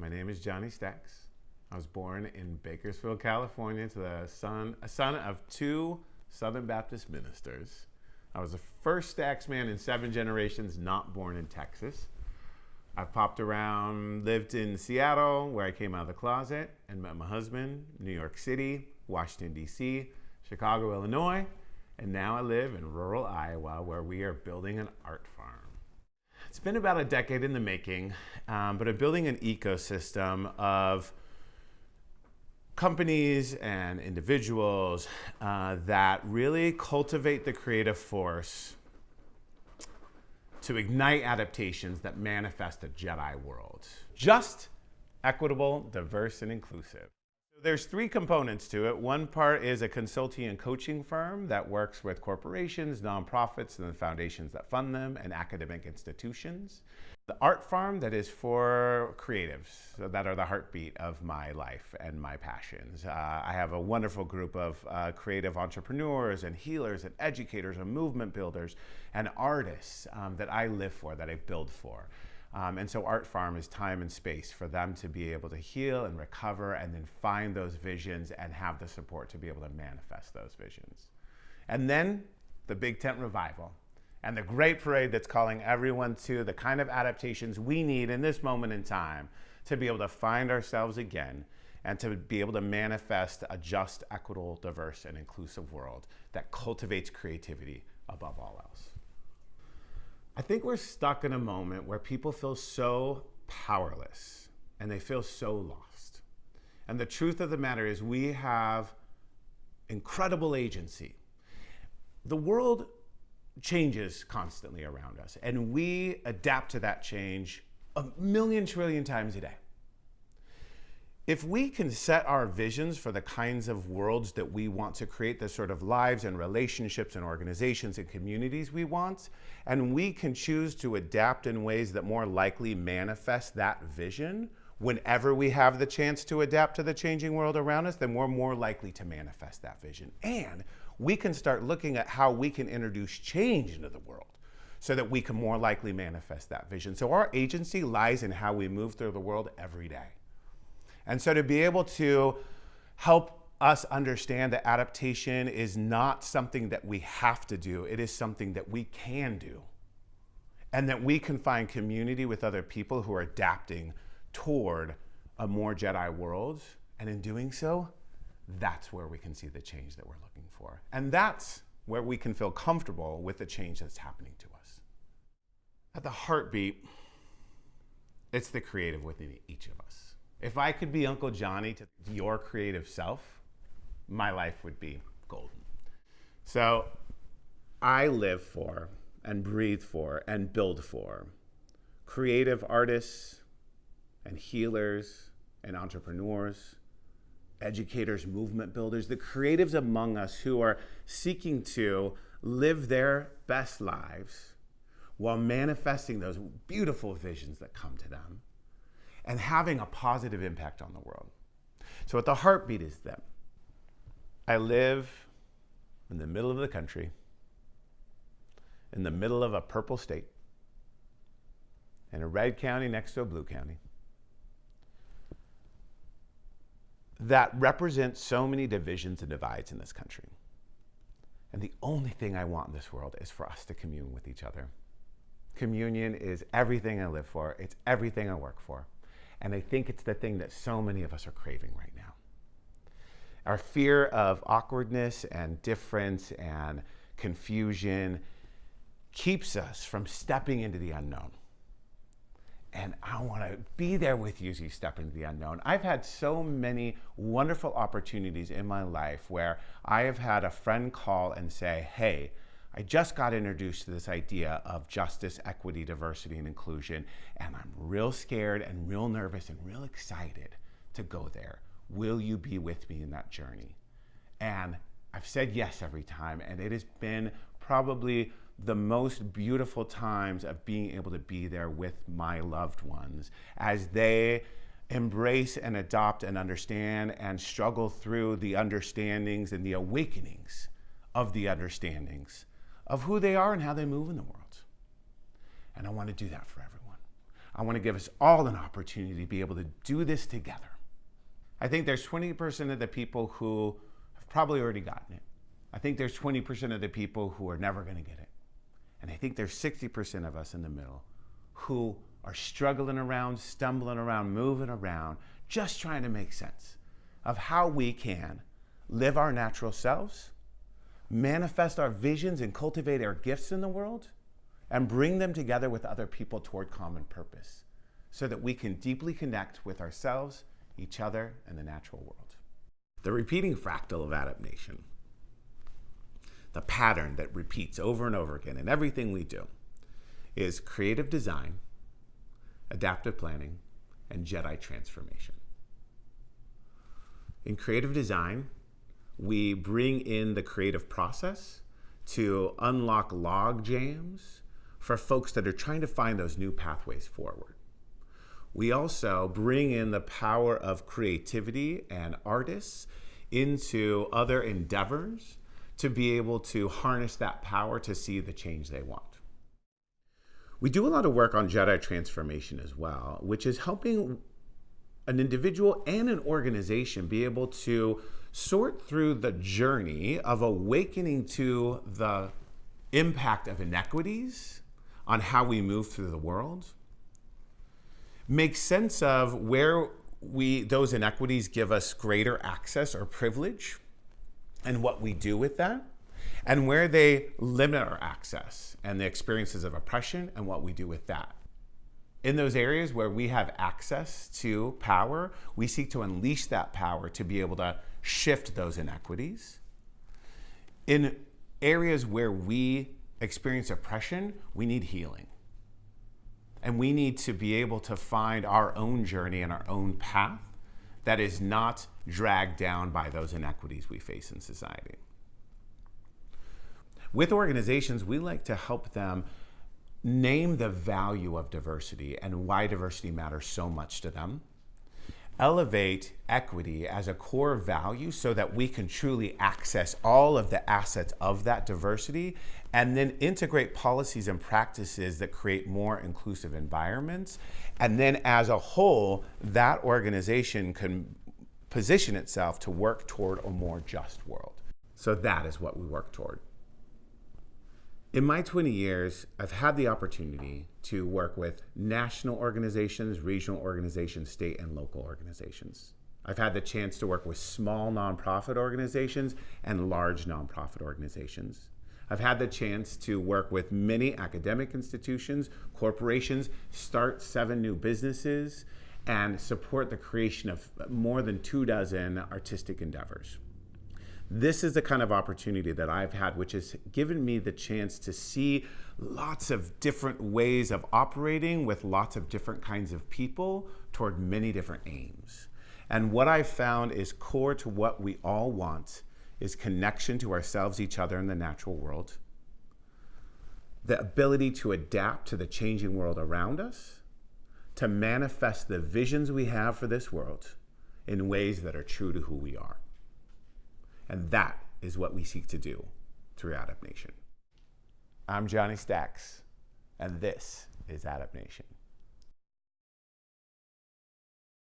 My name is Jonny. I was born in Bakersfield, California to a son of two Southern Baptist ministers. I was the first Stacks man in 7 generations not born in Texas. I've popped around, lived in Seattle, where I came out of the closet and met my husband, New York City, Washington, D.C., Chicago, Illinois, and now I live in rural Iowa, where we are building an art farm. It's been about a decade in the making, but I'm building an ecosystem of companies and individuals that really cultivate the creative force to ignite adaptations that manifest a Jedi world. Just, equitable, diverse, and inclusive. There's 3 components to it. One part is a consulting and coaching firm that works with corporations, nonprofits, and the foundations that fund them, and academic institutions. The art farm that is for creatives, so that are the heartbeat of my life and my passions. I have a wonderful group of creative entrepreneurs and healers and educators and movement builders and artists that I live for, that I build for. And so Art Farm is time and space for them to be able to heal and recover and then find those visions and have the support to be able to manifest those visions. And then the Big Tent Revival and the great parade that's calling everyone to the kind of adaptations we need in this moment in time to be able to find ourselves again and to be able to manifest a just, equitable, diverse, and inclusive world that cultivates creativity above all else. I think we're stuck in a moment where people feel so powerless and they feel so lost. And the truth of the matter is we have incredible agency. The world changes constantly around us and we adapt to that change a million trillion times a day. If we can set our visions for the kinds of worlds that we want to create, the sort of lives and relationships and organizations and communities we want, and we can choose to adapt in ways that more likely manifest that vision whenever we have the chance to adapt to the changing world around us, then we're more likely to manifest that vision. And we can start looking at how we can introduce change into the world so that we can more likely manifest that vision. So our agency lies in how we move through the world every day. And so to be able to help us understand that adaptation is not something that we have to do, it is something that we can do. And that we can find community with other people who are adapting toward a more Jedi world. And in doing so, that's where we can see the change that we're looking for. And that's where we can feel comfortable with the change that's happening to us. At the heartbeat, it's the creative within each of us. If I could be Uncle Jonny to your creative self, my life would be golden. So I live for and breathe for and build for creative artists and healers and entrepreneurs, educators, movement builders, the creatives among us who are seeking to live their best lives while manifesting those beautiful visions that come to them and having a positive impact on the world. So at the heartbeat is them. I live in the middle of the country, in the middle of a purple state, in a red county next to a blue county, that represents so many divisions and divides in this country. And the only thing I want in this world is for us to commune with each other. Communion is everything I live for. It's everything I work for. And I think it's the thing that so many of us are craving right now. Our fear of awkwardness and difference and confusion keeps us from stepping into the unknown. And I want to be there with you as you step into the unknown. I've had so many wonderful opportunities in my life where I have had a friend call and say, hey, I just got introduced to this idea of justice, equity, diversity, and inclusion, and I'm real scared and real nervous and real excited to go there. Will you be with me in that journey? And I've said yes every time, and it has been probably the most beautiful times of being able to be there with my loved ones as they embrace and adopt and understand and struggle through the understandings and the awakenings of the understandings of who they are and how they move in the world. And I want to do that for everyone. I want to give us all an opportunity to be able to do this together. I think there's 20% of the people who have probably already gotten it. I think there's 20% of the people who are never going to get it. And I think there's 60% of us in the middle who are struggling around, stumbling around, moving around, just trying to make sense of how we can live our natural selves, manifest our visions and cultivate our gifts in the world, and bring them together with other people toward common purpose so that we can deeply connect with ourselves, each other, and the natural world. The repeating fractal of adaptation, the pattern that repeats over and over again in everything we do, is creative design, adaptive planning, and Jedi transformation. In creative design, we bring in the creative process to unlock log jams for folks that are trying to find those new pathways forward. We also bring in the power of creativity and artists into other endeavors to be able to harness that power to see the change they want. We do a lot of work on Jedi transformation as well, which is helping an individual and an organization be able to sort through the journey of awakening to the impact of inequities on how we move through the world, make sense of where those inequities give us greater access or privilege and what we do with that, and where they limit our access and the experiences of oppression and what we do with that. In those areas where we have access to power, we seek to unleash that power to be able to shift those inequities. In areas where we experience oppression, we need healing. And we need to be able to find our own journey and our own path that is not dragged down by those inequities we face in society. With organizations, we like to help them name the value of diversity and why diversity matters so much to them. Elevate equity as a core value so that we can truly access all of the assets of that diversity, and then integrate policies and practices that create more inclusive environments. And then as a whole, that organization can position itself to work toward a more just world. So that is what we work toward. In my 20 years, I've had the opportunity to work with national organizations, regional organizations, state and local organizations. I've had the chance to work with small nonprofit organizations and large nonprofit organizations. I've had the chance to work with many academic institutions, corporations, start 7 new businesses, and support the creation of more than 24 artistic endeavors. This is the kind of opportunity that I've had, which has given me the chance to see lots of different ways of operating with lots of different kinds of people toward many different aims. And what I've found is core to what we all want is connection to ourselves, each other, and the natural world. The ability to adapt to the changing world around us, to manifest the visions we have for this world in ways that are true to who we are. And that is what we seek to do through Adaptation. I'm Jonny Stacks, and this is Adaptation.